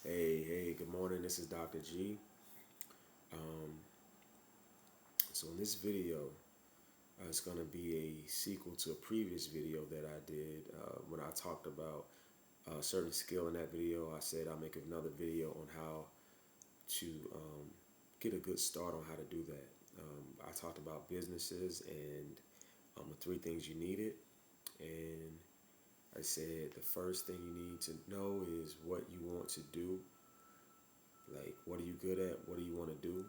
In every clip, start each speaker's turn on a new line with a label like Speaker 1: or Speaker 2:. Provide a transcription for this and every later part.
Speaker 1: Hey, good morning. This is Dr. G. Um, so in this video, it's going to be a sequel to a previous video that I did when I talked about a certain skill. In that video, I said I'll make another video on how to get a good start on how to do that. I talked about businesses and the three things you needed. And I said the first thing you need to know is what you want to do. Like, what are you good at? What do you want to do?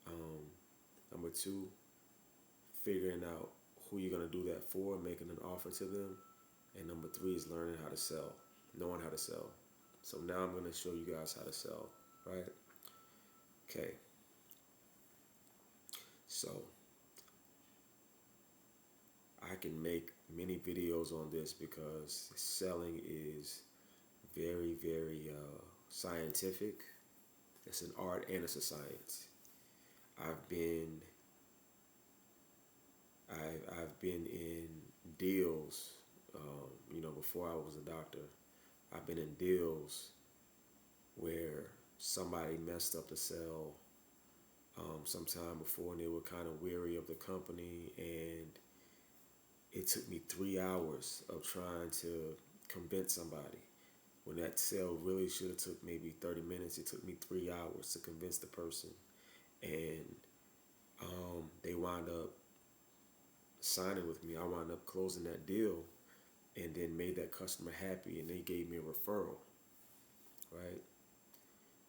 Speaker 1: Um, Number two, figuring out who you're going to do that for, making an offer to them. And number three is learning how to sell, knowing how to sell. So now I'm going to show you guys how to sell, right? Okay, so I can make many videos on this because selling is very scientific. It's an art and it's a science. I've been I've been in deals, before I was a doctor. I've been in deals where somebody messed up the sale sometime before, and they were kind of weary of the company, and it took me 3 hours of trying to convince somebody. When that sale really should have took maybe 30 minutes, it took me 3 hours to convince the person, and they wound up signing with me. I wound up closing that deal, and then made that customer happy, and they gave me a referral, right?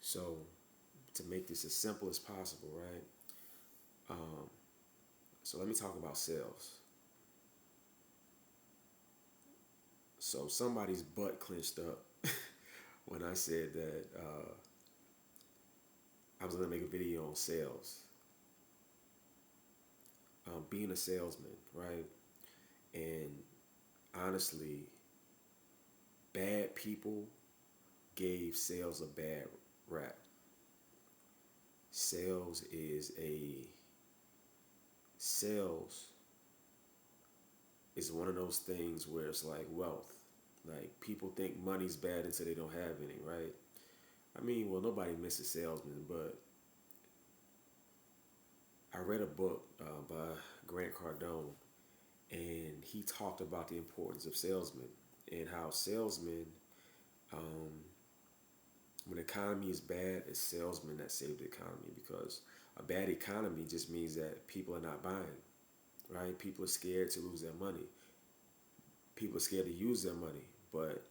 Speaker 1: So to make this as simple as possible, right? Um, so let me talk about sales. So somebody's butt clenched up when I said that I was going to make a video on sales, being a salesman, right? And honestly, bad people gave sales a bad rap. Sales is a sales is one of those things where it's like wealth. Like, people think money's bad until they don't have any, right? I mean, well, nobody misses salesmen, but I read a book by Grant Cardone, and he talked about the importance of salesmen and how salesmen, um, when the economy is bad, it's salesmen that save the economy, because a bad economy just means that people are not buying, right? People are scared to lose their money. People are scared to use their money. But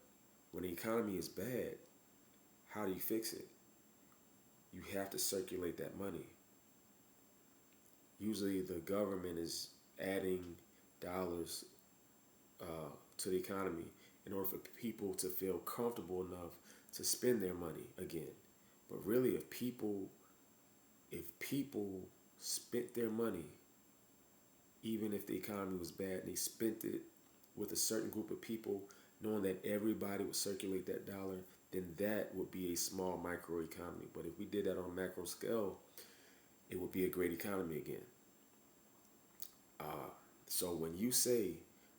Speaker 1: when the economy is bad, how do you fix it? You have to circulate that money. Usually the government is adding dollars to the economy in order for people to feel comfortable enough to spend their money again. But really, if people spent their money, even if the economy was bad, and they spent it with a certain group of people, knowing that everybody would circulate that dollar, then that would be a small micro economy. But if we did that on a macro scale, it would be a great economy again. Uh, so when you say,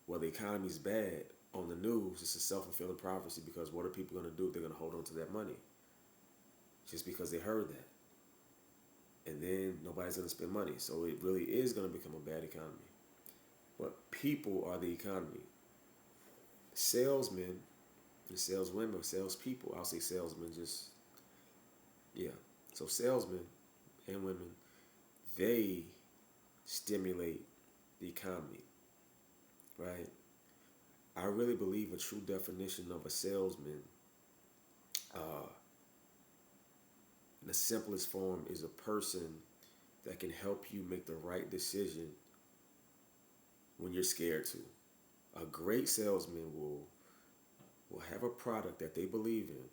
Speaker 1: well, the economy's bad on the news, it's a self-fulfilling prophecy, because what are people going to do? They're going to hold on to that money just because they heard that. And then nobody's going to spend money. So it really is going to become a bad economy. But people are the economy. Salesmen and saleswomen, salespeople, I'll say salesmen just, yeah. So salesmen and women, they stimulate the economy, right? I really believe a true definition of a salesman, uh, in the simplest form, is a person that can help you make the right decision when you're scared to. A great salesman will have a product that they believe in,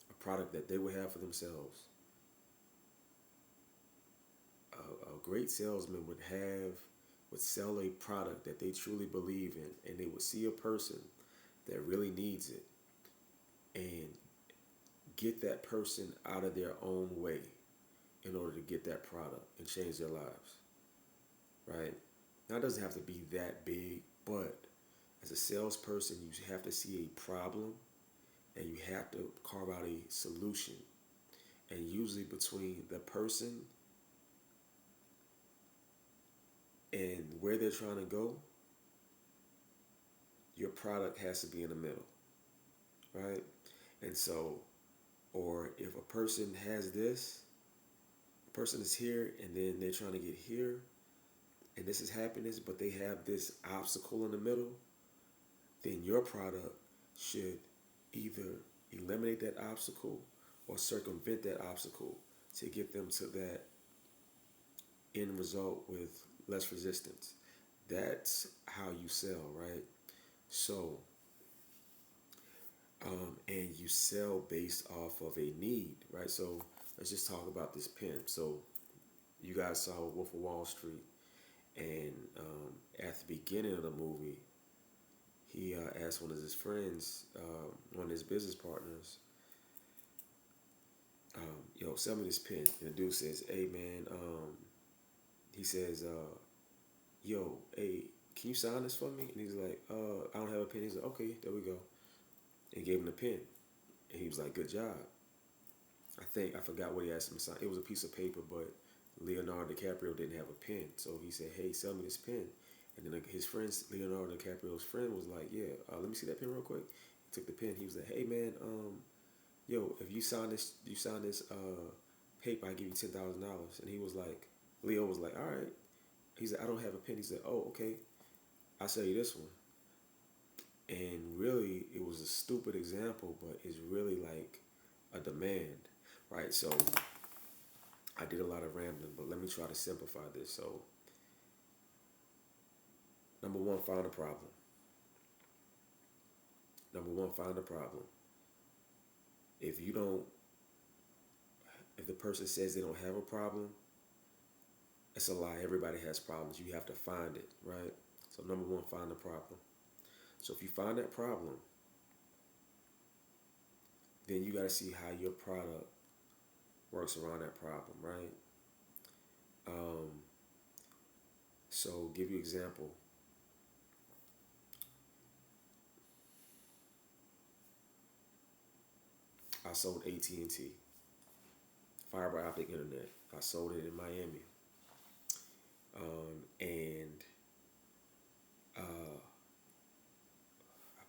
Speaker 1: a product that they will have for themselves. A great salesman would sell a product that they truly believe in, and they would see a person that really needs it and get that person out of their own way in order to get that product and change their lives, right? Now, it doesn't have to be that big, but as a salesperson, you have to see a problem and you have to carve out a solution. And usually between the person and where they're trying to go, your product has to be in the middle, right? And so, or if a person has this, a person is here and then they're trying to get here, and this is happiness, but they have this obstacle in the middle, then your product should either eliminate that obstacle or circumvent that obstacle to get them to that end result with less resistance. That's how you sell, right? So, and you sell based off of a need, right? So let's just talk about this pen. So you guys saw Wolf of Wall Street, and at the beginning of the movie, he asked one of his friends, one of his business partners, yo, sell me this pen. And the dude says, hey man, he says, yo, hey, can you sign this for me? And he's like, I don't have a pen. He's like, okay, there we go. And gave him the pen. And he was like, good job. I forgot what he asked him to sign. It was a piece of paper, but Leonardo DiCaprio didn't have a pen. So he said, hey, sell me this pen. And then his friend, Leonardo DiCaprio's friend, was like, yeah, let me see that pen real quick. He took the pen. He was like, hey man, yo, if you sign this, paper, I give you $10,000. And he was like, Leo was like, all right. He said, I don't have a pen. He said, oh, okay, I'll sell you this one. And really, it was a stupid example, but it's really like a demand, right? So I did a lot of rambling, but let me try to simplify this. So, number one, find a problem. Number one, find a problem. If you don't, if the person says they don't have a problem, it's a lie. Everybody has problems. You have to find it, right? So number one, find the problem. So if you find that problem, then you got to see how your product works around that problem, right? So give you an example. I sold AT&T, fiber optic internet. I sold it in Miami, and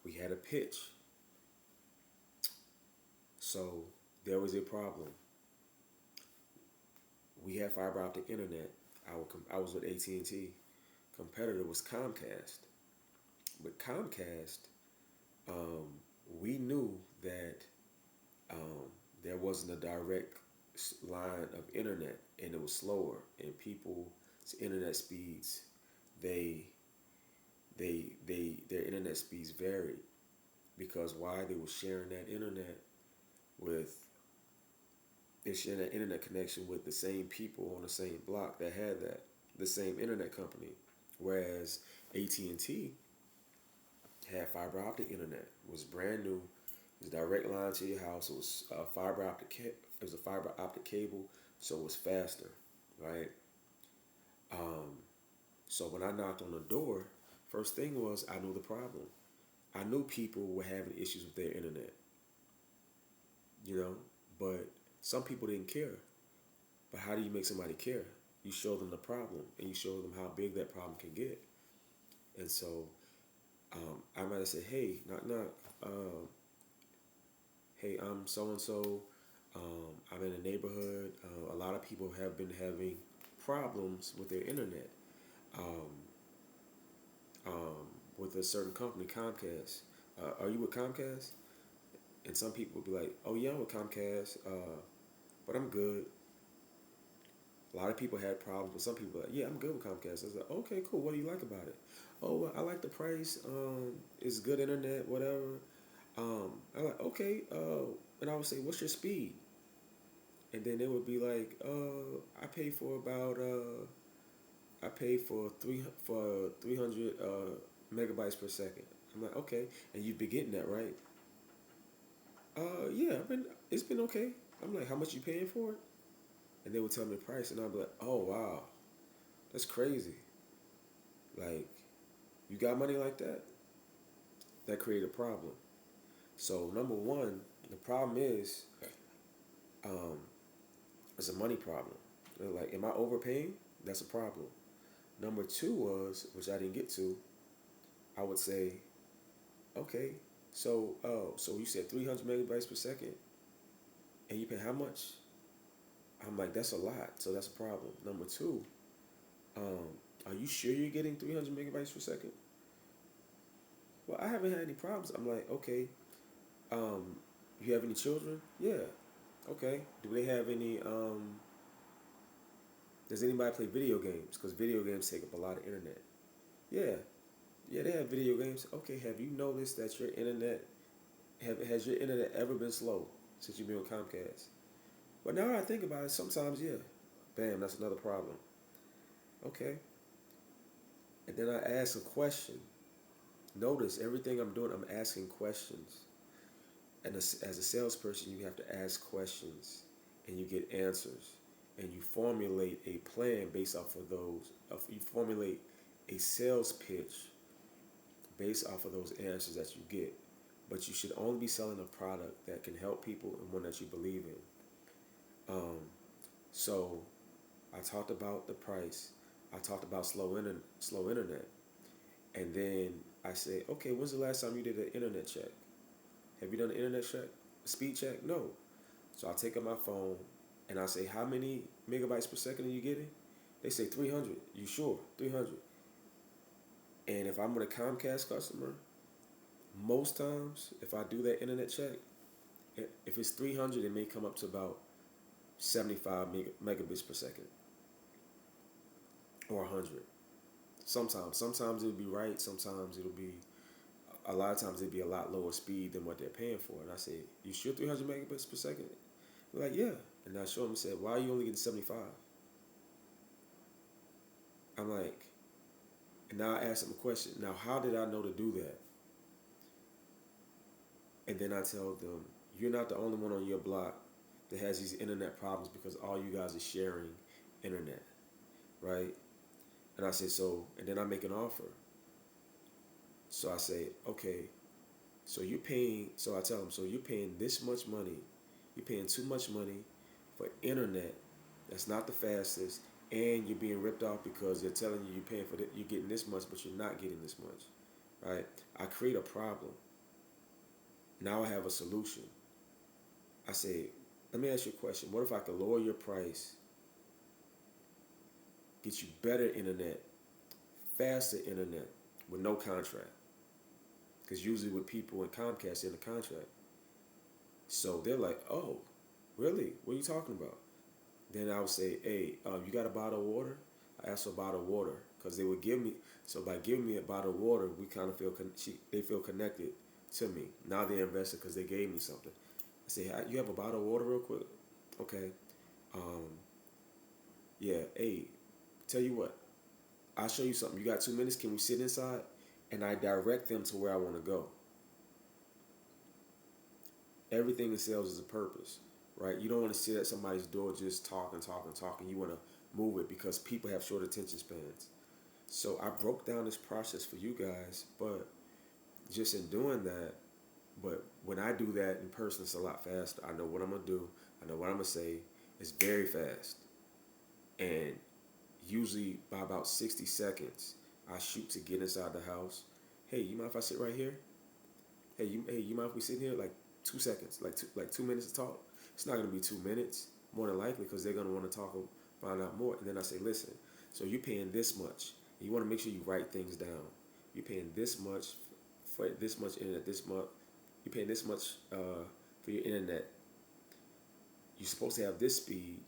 Speaker 1: we had a pitch. So there was a problem. We had fiber optic internet. I was with AT&T. Competitor was Comcast. With Comcast, we knew that there wasn't a direct line of internet, and it was slower. And people's internet speeds, they their internet speeds varied because why they were sharing that internet with they're sharing that internet connection with the same people on the same block that had the same internet company, whereas AT&T had fiber optic internet. It was brand new. It was a direct line to your house. It was a fiber optic cable, so it was faster, right? So when I knocked on the door, first thing was I knew the problem. I knew people were having issues with their internet, you know, but some people didn't care. But how do you make somebody care? You show them the problem and you show them how big that problem can get. And so I might have said, hey, knock, knock. Hey, I'm so and so. I'm in a neighborhood. A lot of people have been having problems with their internet um, with a certain company, Comcast. Are you with Comcast? And some people would be like, oh, yeah, I'm with Comcast, but I'm good. A lot of people had problems, but some people were like, yeah, I'm good with Comcast. I was like, okay, cool. What do you like about it? Oh, well, I like the price. It's good internet, whatever. I'm like, okay. And I would say, what's your speed? And then they would be like, I pay for about, I pay for 300 megabytes per second. I'm like, okay. And you've been getting that, right? Yeah, it's been okay. I'm like, how much you paying for it? And they would tell me the price, and I'd be like, oh wow, that's crazy. Like, you got money like that? That created a problem. So number one, the problem is, um, it's a money problem. They're like, am I overpaying? That's a problem. Number two was, which I didn't get to, I would say, okay, so you said 300 megabytes per second, and you pay how much? I'm like, that's a lot, so that's a problem. Number two, um, are you sure you're getting 300 megabytes per second? Well, I haven't had any problems. I'm like, okay, um, you have any children? Yeah. Okay. Do they have any, does anybody play video games? Because video games take up a lot of internet. Yeah. Yeah, they have video games. Okay, have you noticed that your internet, has your internet ever been slow since you've been on Comcast? But now that I think about it, sometimes, yeah. Bam, that's another problem. Okay. And then I ask a question. Notice everything I'm doing, I'm asking questions. And as a salesperson, you have to ask questions and you get answers. And you formulate a plan based off of those. You formulate a sales pitch based off of those answers that you get. But you should only be selling a product that can help people and one that you believe in. So I talked about the price. I talked about slow internet. And then I say, okay, when's the last time you did an internet check? Have you done an internet check? A speed check? No. So I take out my phone and I say, how many megabytes per second are you getting? They say 300. You sure? 300. And if I'm with a Comcast customer, most times if I do that internet check, if it's 300, it may come up to about 75 megabits per second or 100. Sometimes it'll be right. Sometimes it'll be, a lot of times it'll be a lot lower speed than what they're paying for. And I say, you sure 300 megabits per second? They're like, yeah. And I show them and said, why are you only getting 75? I'm like, and now I ask them a question. Now, how did I know to do that? And then I tell them, you're not the only one on your block that has these internet problems because all you guys are sharing internet, right? And I say, so, and then I make an offer. So I say, okay, so you're paying, so I tell them, so you're paying this much money, you're paying too much money for internet that's not the fastest, and you're being ripped off because they're telling you you're paying for it, you're getting this much, but you're not getting this much, right? I create a problem. Now I have a solution. I say, let me ask you a question. What if I could lower your price, get you better internet, faster internet with no contract? Because usually with people in Comcast, they're in a contract. So they're like, oh, really? What are you talking about? Then I would say, hey, you got a bottle of water? I asked for a bottle of water because they would give me. So by giving me a bottle of water, we kind of feel they feel connected to me. Now they're invested because they gave me something. I say, you have a bottle of water real quick? Okay. Um, yeah. Hey, tell you what. I'll show you something. You got 2 minutes? Can we sit inside? And I direct them to where I want to go. Everything in sales is a purpose, right? You don't want to sit at somebody's door just talking. You want to move it because people have short attention spans. So I broke down this process for you guys, but just in doing that, but when I do that in person, it's a lot faster. I know what I'm going to do. I know what I'm going to say. It's very fast. And usually by about 60 seconds, I shoot to get inside the house. Hey, you mind if I sit right here? Hey, you mind if we sit here like 2 seconds, like 2 minutes to talk? It's not gonna be 2 minutes, more than likely, because they're gonna want to talk and find out more. And then I say, listen, so you're paying this much. And you want to make sure you write things down. You're paying this much for this much internet this month. You're paying this much for your internet. You're supposed to have this speed.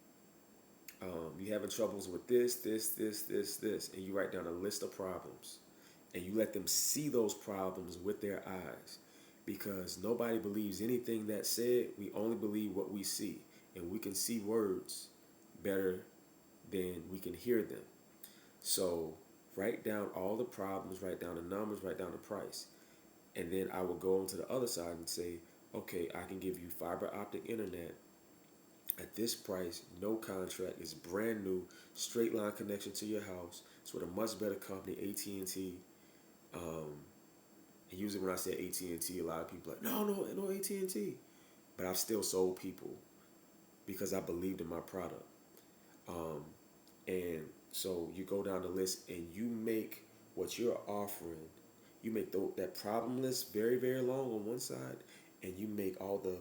Speaker 1: You're having troubles with this, and you write down a list of problems, and you let them see those problems with their eyes, because nobody believes anything that's said. We only believe what we see, and we can see words better than we can hear them. So write down all the problems, write down the numbers, write down the price, and then I will go on to the other side and say, okay, I can give you fiber optic internet at this price, no contract. It's brand new, straight line connection to your house. It's with a much better company, AT&T. Um, And usually when I say AT&T, a lot of people are like, no AT&T. But I've still sold people because I believed in my product. Um, and so you go down the list and you make what you're offering, you make that problem list very, very long on one side, and you make all the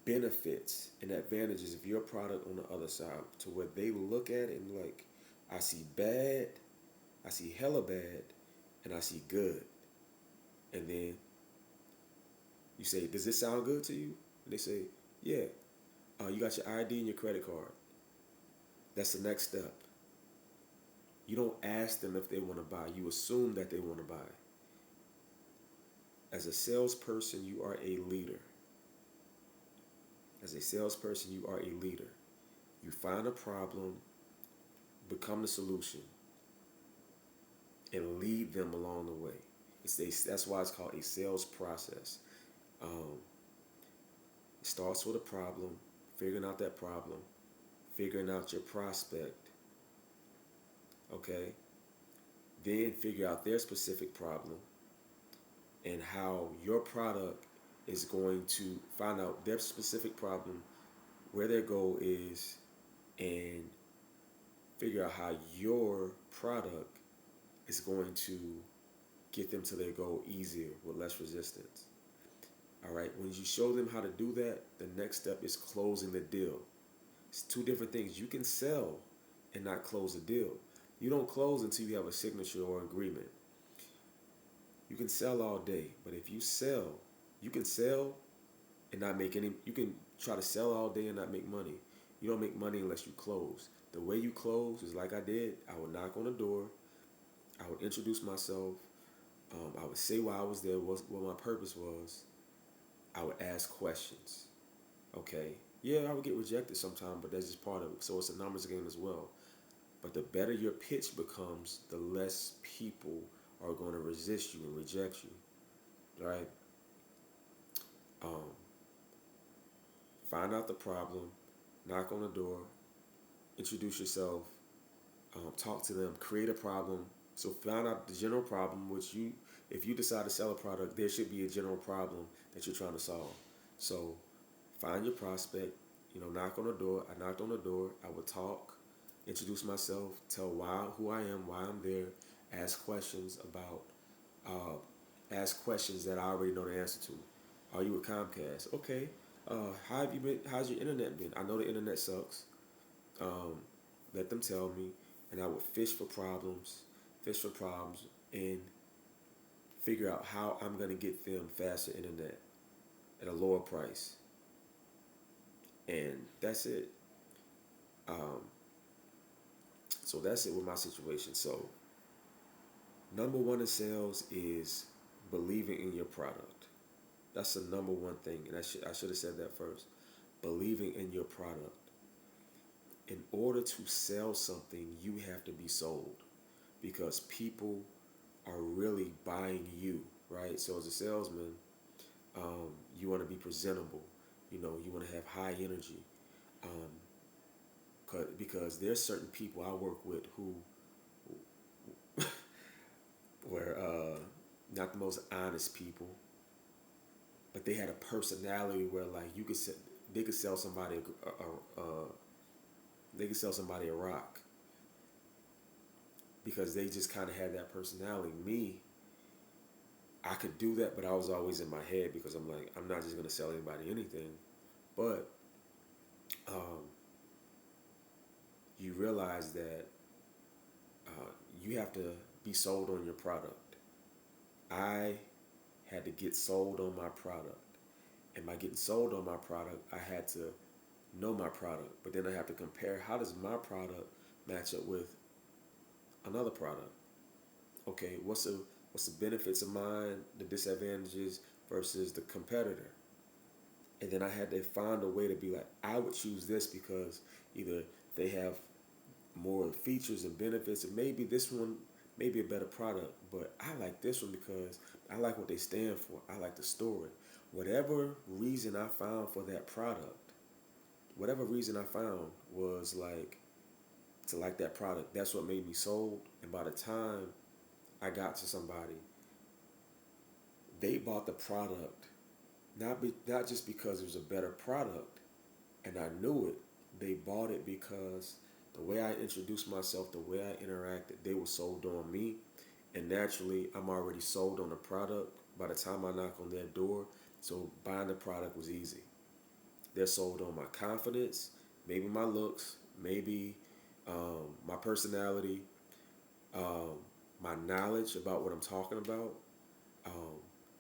Speaker 1: benefits and advantages of your product on the other side to where they look at it and like, I see bad, I see hella bad, and I see good. And then you say, does this sound good to you? And they say, yeah. You got your ID and your credit card. That's the next step. You don't ask them if they want to buy. You assume that they want to buy. As a salesperson, you are a leader. As a salesperson, you are a leader. You find a problem, become the solution, and lead them along the way. That's why it's called a sales process. It starts with a problem, figuring out that problem, figuring out your prospect, okay? Then figure out their specific problem and how your product is going to find out their specific problem, where their goal is, and figure out how your product is going to get them to their goal easier with less resistance. All right, when you show them how to do that, the next step is closing the deal. It's two different things. You can sell and not close a deal. You don't close until you have a signature or agreement. You can sell all day, but if you sell, you can sell and not make any, you can try to sell all day and not make money. You don't make money unless you close. The way you close is like I did. I would knock on the door. I would introduce myself. I would say why I was there, what my purpose was. I would ask questions. Okay. Yeah, I would get rejected sometime, but that's just part of it. So it's a numbers game as well. But the better your pitch becomes, the less people are going to resist you and reject you. Right? Find out the problem, knock on the door, introduce yourself, talk to them, create a problem. So find out the general problem, which if you decide to sell a product, there should be a general problem that you're trying to solve. So find your prospect, knock on the door. I knocked on the door. I would talk, introduce myself, tell who I am, why I'm there, ask questions ask questions that I already know the answer to. Are you with Comcast? Okay. How have you been? How's your internet been? I know the internet sucks. Let them tell me, and I would fish for problems, and figure out how I'm gonna get them faster internet at a lower price. And that's it. So that's it with my situation. So number one in sales is believing in your product. That's the number one thing, and I should have said that first. Believing in your product. In order to sell something, you have to be sold because people are really buying you, right? So as a salesman, you want to be presentable. You want to have high energy. Because there's certain people I work with who were not the most honest people, but they had a personality where like they could sell somebody a rock because they just kind of had that personality. Me, I could do that, but I was always in my head because I'm like, I'm not just gonna sell anybody anything, but you realize that you have to be sold on your product. I had to get sold on my product. And by getting sold on my product, I had to know my product. But then I have to compare how does my product match up with another product? Okay, what's the benefits of mine, the disadvantages versus the competitor? And then I had to find a way to be like, I would choose this because either they have more features and benefits, and maybe this one may be a better product, but I like this one because I like what they stand for. I like the story. Whatever reason I found for that product, whatever reason I found was like to like that product. That's what made me sold. And by the time I got to somebody, they bought the product not just because it was a better product and I knew it. They bought it because the way I introduced myself, the way I interacted, they were sold on me. And naturally, I'm already sold on the product by the time I knock on their door. So buying the product was easy. They're sold on my confidence, maybe my looks, maybe my personality, um, my knowledge about what I'm talking about, um,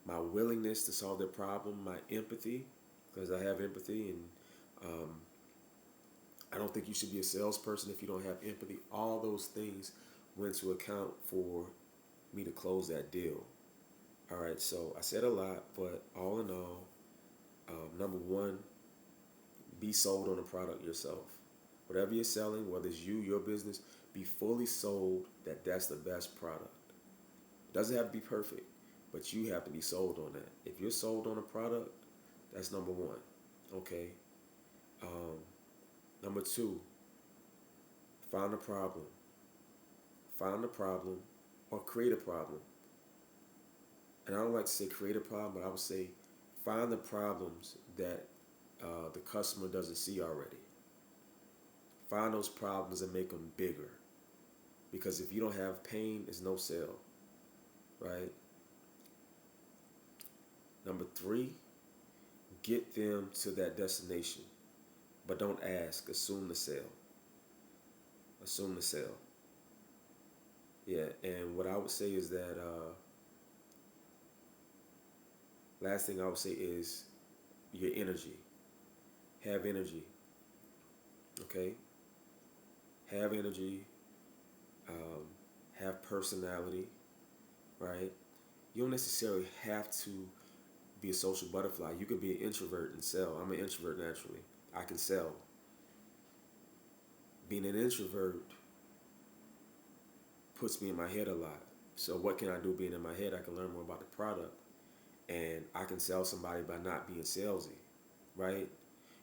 Speaker 1: my willingness to solve their problem, my empathy, because I have empathy, and um, I don't think you should be a salesperson if you don't have empathy. All those things went to account for me to close that deal. All right, so I said a lot, but all in all, number one, be sold on the product yourself. Whatever you're selling, whether it's you, your business, be fully sold that that's the best product. It doesn't have to be perfect, but you have to be sold on that. If you're sold on a product, that's number one. Okay. Um, Number two, find a problem. Find a problem or create a problem. And I don't like to say create a problem, but I would say find the problems that the customer doesn't see already. Find those problems and make them bigger. Because if you don't have pain, there's no sale, right? Number three, get them to that destination. But don't ask, assume the sale. Assume the sale. Yeah, and what I would say is that last thing I would say is your energy. Have energy, okay? Have energy, um, have personality, right? You don't necessarily have to be a social butterfly. You can be an introvert and sell. I'm an introvert naturally. I can sell. Being an introvert puts me in my head a lot. So what can I do being in my head? I can learn more about the product. And I can sell somebody by not being salesy, right?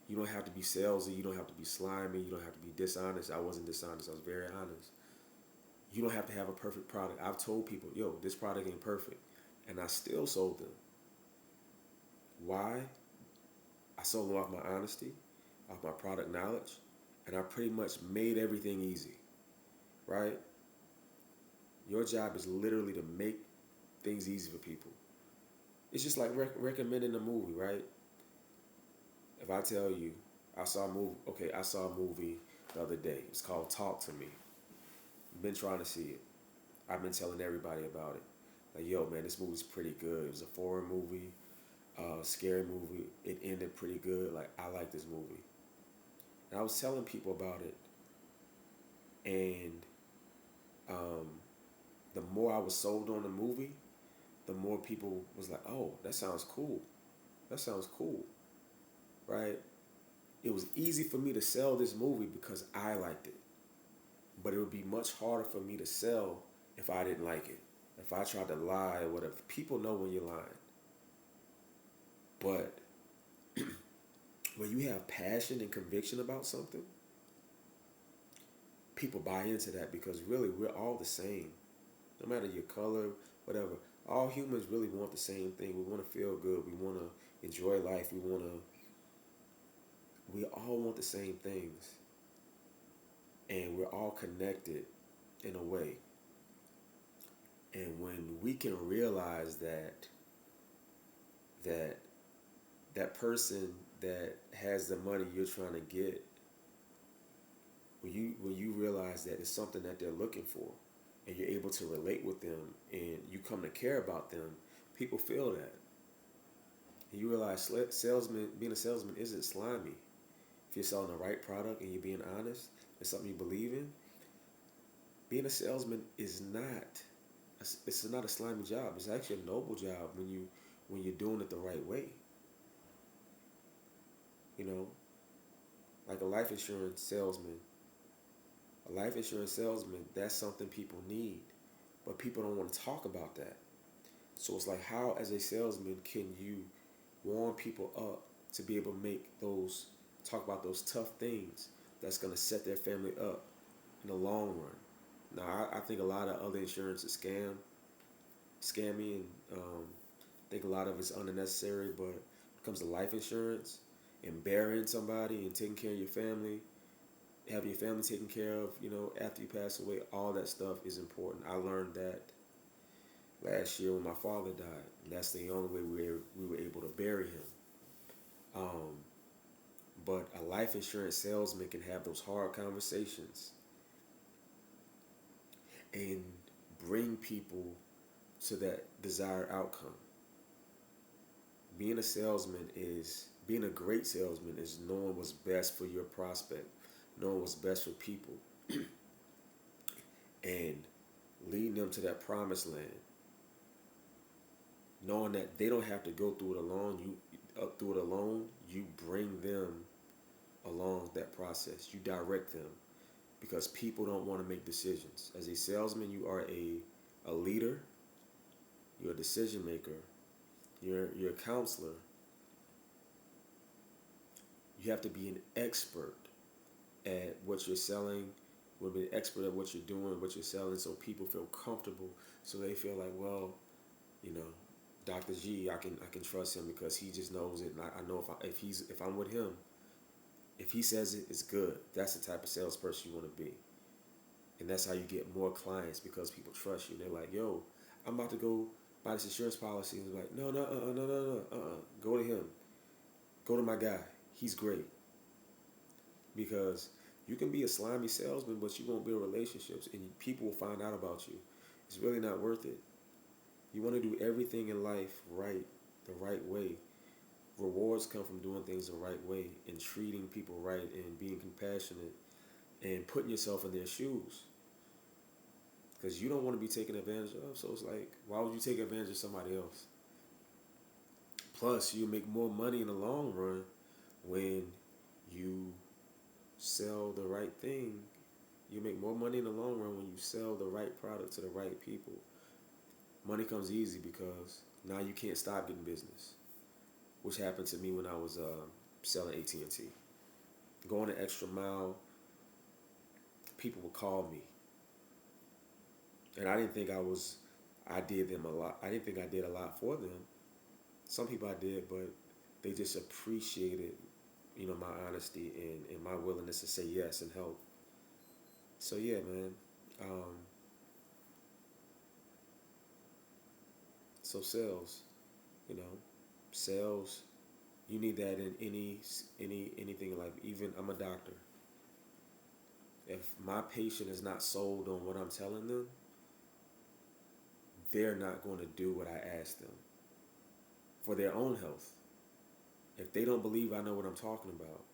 Speaker 1: You don't have to be salesy. You don't have to be slimy. You don't have to be dishonest. I wasn't dishonest. I was very honest. You don't have to have a perfect product. I've told people, yo, this product ain't perfect. And I still sold them. Why? I sold them off my honesty, off my product knowledge, and I pretty much made everything easy, right? Your job is literally to make things easy for people. It's just like recommending a movie, right? If I tell you, I saw a movie the other day. It's called Talk to Me. I've been trying to see it. I've been telling everybody about it. Like, yo, man, this movie's pretty good. It was a foreign movie, scary movie. It ended pretty good. Like, I like this movie. And I was telling people about it, and um, the more I was sold on the movie, the more people was like, oh, that sounds cool. That sounds cool, right? It was easy for me to sell this movie because I liked it. But it would be much harder for me to sell if I didn't like it. If I tried to lie or whatever. People know when you're lying. But when you have passion and conviction about something, people buy into that because really we're all the same. No matter your color, whatever. All humans really want the same thing. We want to feel good. We want to enjoy life. We all want the same things. And we're all connected in a way. And when we can realize that that person that has the money you're trying to get, when you realize that it's something that they're looking for, and you're able to relate with them, and you come to care about them, people feel that. And you realize being a salesman isn't slimy. If you're selling the right product and you're being honest, it's something you believe in. Being a salesman is not. It's not a slimy job. It's actually a noble job when you're doing it the right way. You know, like a life insurance salesman. A life insurance salesman, that's something people need, but people don't want to talk about that. So it's like, how as a salesman can you warm people up to be able to talk about those tough things that's going to set their family up in the long run. Now, I think a lot of other insurance is scammy, and I think a lot of it's unnecessary, but when it comes to life insurance and burying somebody and taking care of your family, having your family taken care of, after you pass away, all that stuff is important. I learned that last year when my father died. And that's the only way we were able to bury him. Um, but a life insurance salesman can have those hard conversations and bring people to that desired outcome. Being a great salesman is knowing what's best for your prospect, knowing what's best for people, and leading them to that promised land. Knowing that they don't have to go through it alone. You bring them along that process. You direct them because people don't want to make decisions. As a salesman, you are a leader. You're a decision maker. You're a counselor. You have to be an expert at what you're selling. You want to be an expert at what you're doing, what you're selling, so people feel comfortable. So they feel like, well, you know, Dr. G, I can trust him because he just knows it, and I know if I'm with him, if he says it, it's good. That's the type of salesperson you want to be, and that's how you get more clients because people trust you. And they're like, yo, I'm about to go buy this insurance policy, and they're like, no, go to him, go to my guy. He's great. Because you can be a slimy salesman, but you won't build relationships, and people will find out about you. It's really not worth it. You want to do everything in life right, the right way. Rewards come from doing things the right way and treating people right and being compassionate and putting yourself in their shoes. Because you don't want to be taken advantage of, so it's like, why would you take advantage of somebody else? Plus, you make more money in the long run when you sell the right thing. You make more money in the long run when you sell the right product to the right people. Money comes easy because now you can't stop getting business, which happened to me when I was selling AT&T. Going an extra mile, people would call me, and I didn't think I did them a lot. I didn't think I did a lot for them. Some people I did, but they just appreciated, my honesty and my willingness to say yes and help. So yeah, man. So sales, you know, sales. You need that in anything in life. Even I'm a doctor. If my patient is not sold on what I'm telling them, they're not going to do what I ask them for their own health. If they don't believe I know what I'm talking about,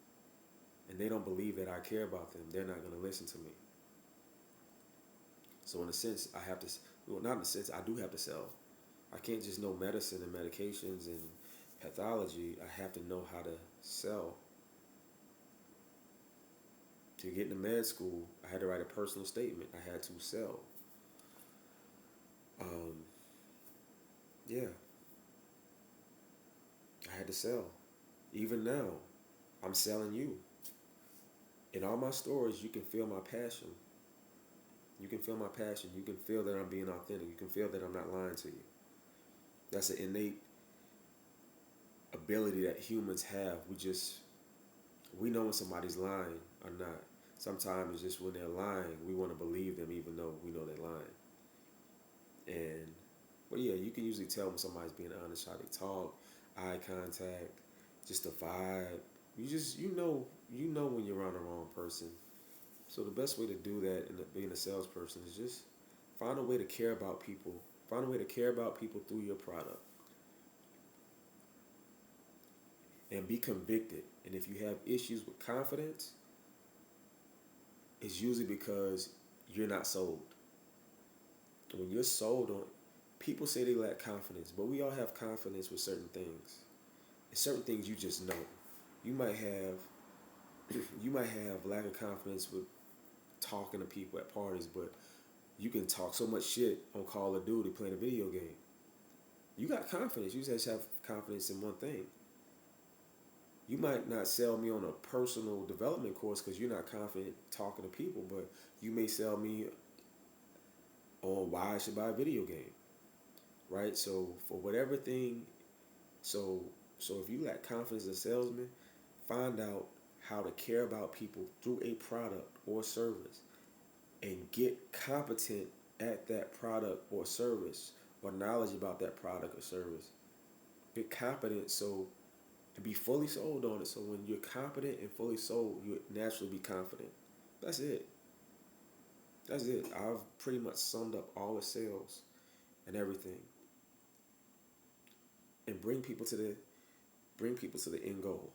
Speaker 1: and they don't believe that I care about them, they're not going to listen to me. So in a sense, I have to, well, not in a sense, I do have to sell. I can't just know medicine and medications and pathology. I have to know how to sell. To get into med school, I had to write a personal statement. I had to sell. Yeah, I had to sell. Even now, I'm selling you. In all my stories, you can feel my passion. You can feel my passion. You can feel that I'm being authentic. You can feel that I'm not lying to you. That's an innate ability that humans have. We know when somebody's lying or not. Sometimes it's just when they're lying, we want to believe them even though we know they're lying. But yeah, you can usually tell when somebody's being honest, how they talk, eye contact, just the vibe. You know when you're around the wrong person. So the best way to do that in being a salesperson is just find a way to care about people. Find a way to care about people through your product. And be convicted. And if you have issues with confidence, it's usually because you're not sold. When you're sold on, people say they lack confidence, but we all have confidence with certain things. And certain things you just know. You might have lack of confidence with talking to people at parties, but you can talk so much shit on Call of Duty playing a video game. You got confidence. You just have confidence in one thing. You might not sell me on a personal development course because you're not confident talking to people, but you may sell me on why I should buy a video game. right? So for whatever thing, so so if you lack confidence as a salesman, find out how to care about people through a product or service and get competent at that product or service or knowledge about that product or service. Get competent so and be fully sold on it. So when you're competent and fully sold, you naturally be confident. That's it. That's it. I've pretty much summed up all the sales and everything, and bring people to the end goal.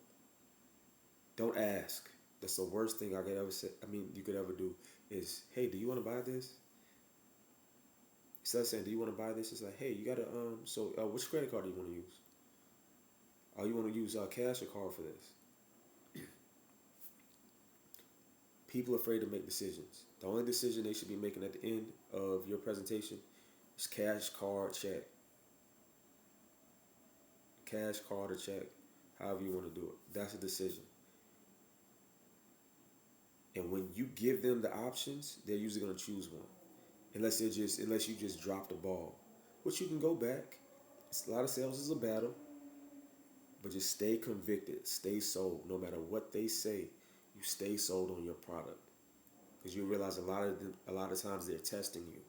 Speaker 1: Don't ask. That's the worst thing I could ever say. I mean, you could ever do is, hey, do you want to buy this? Instead of saying, do you want to buy this? It's like, hey, you gotta So which credit card do you want to use? Oh, you want to use cash or card for this? People are afraid to make decisions. The only decision they should be making at the end of your presentation is cash, card, check. Cash, card, or check. However you want to do it. That's a decision. And when you give them the options, they're usually gonna choose one. Unless you just drop the ball. Which you can go back. A lot of sales is a battle. But just stay convicted. Stay sold. No matter what they say, you stay sold on your product. Because you realize a lot of times they're testing you.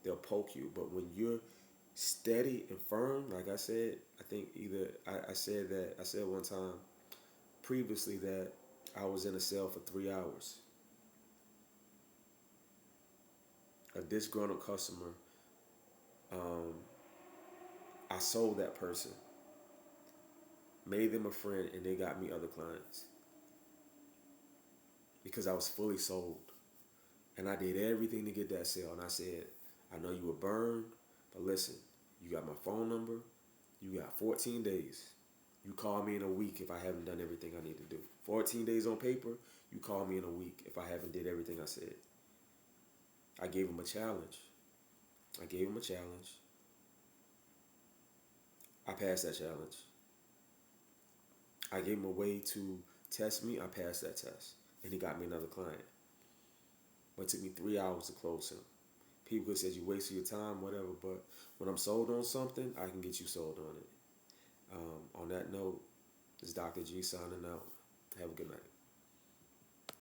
Speaker 1: They'll poke you. But when you're steady and firm, like I said, I think either I said one time previously that I was in a sale for 3 hours. A disgruntled customer, um, I sold that person, made them a friend, and they got me other clients because I was fully sold. And I did everything to get that sale. And I said, I know you were burned, but listen, you got my phone number. You got 14 days. You call me in a week if I haven't done everything I need to do. 14 days on paper, you call me in a week if I haven't did everything I said. I gave him a challenge. I gave him a challenge. I passed that challenge. I gave him a way to test me. I passed that test. And he got me another client. But it took me 3 hours to close him. People could say you wasted your time, whatever, but when I'm sold on something, I can get you sold on it. On that note, this is Dr. G signing out. Have a good night.